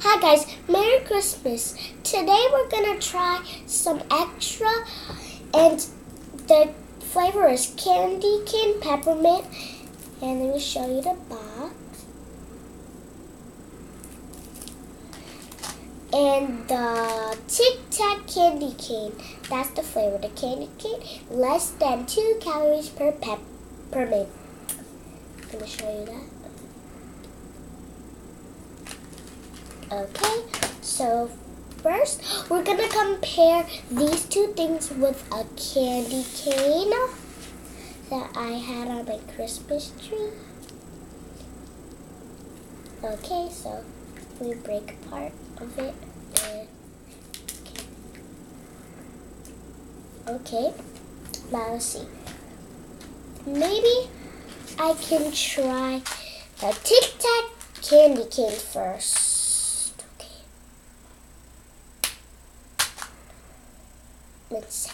Hi guys, Merry Christmas. Today we're gonna try some extra, and the flavor is candy cane peppermint. And let me show you the box. And the Tic Tac candy cane, that's the flavor. The candy cane, less than 2 calories per peppermint. Let me show you that. Okay, so first we're gonna compare these two things with a candy cane that I had on my Christmas tree. Okay, so we break part of it. Okay, now let's see. Maybe I can try the Tic Tac candy cane first. Let's see.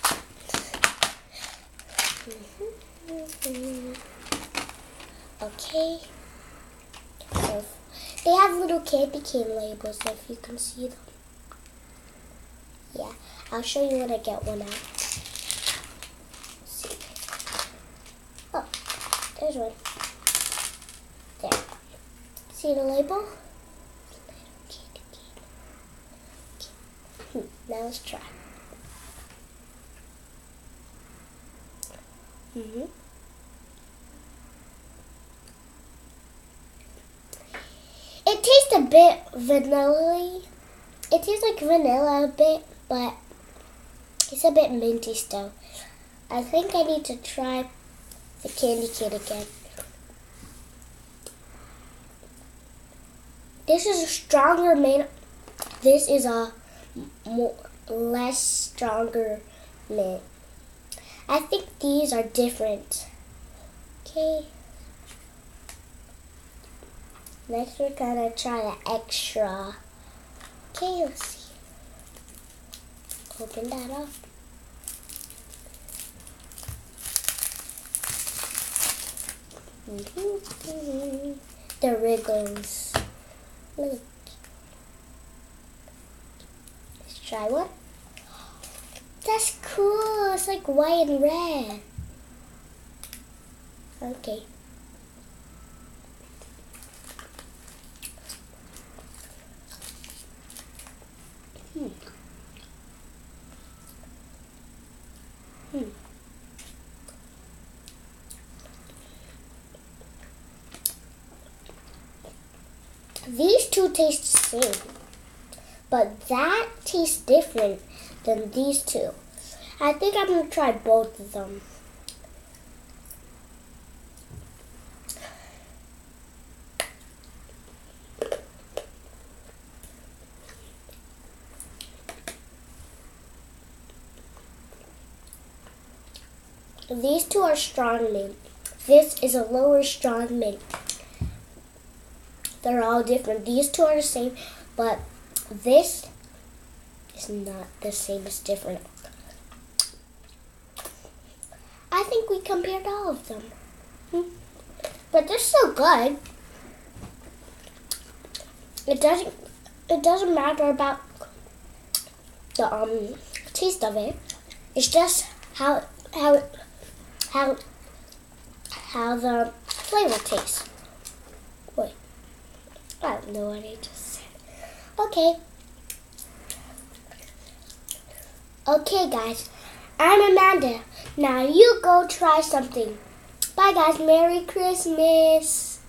Okay. So they have little candy cane labels if you can see them. Yeah, I'll show you when I get one out. Let's see. Oh, there's one. There. See the label? Candy cane. Okay. Now let's try. It tastes a bit vanilla-y. It tastes like vanilla a bit, but it's a bit minty still. I think I need to try the candy cane again. This is a stronger mint. This is a less stronger mint. I think these are different. Okay. Next we're gonna try the extra. Okay, let's see. Open that up. The Wriggles. Look. Let's try one. That's cool. It's like white and red. Okay. These two taste the same, but that tastes different than these two. I think I'm going to try both of them. These two are strong mint. This is a lower strong mint. They're all different. These two are the same, but this is not the same. It's different. I think we compared all of them. But they're still good. It doesn't matter about the taste of it. It's just how the flavor tastes. Wait, I don't know what I just said. Okay guys, I'm Amanda. Now you go try something. Bye guys, Merry Christmas.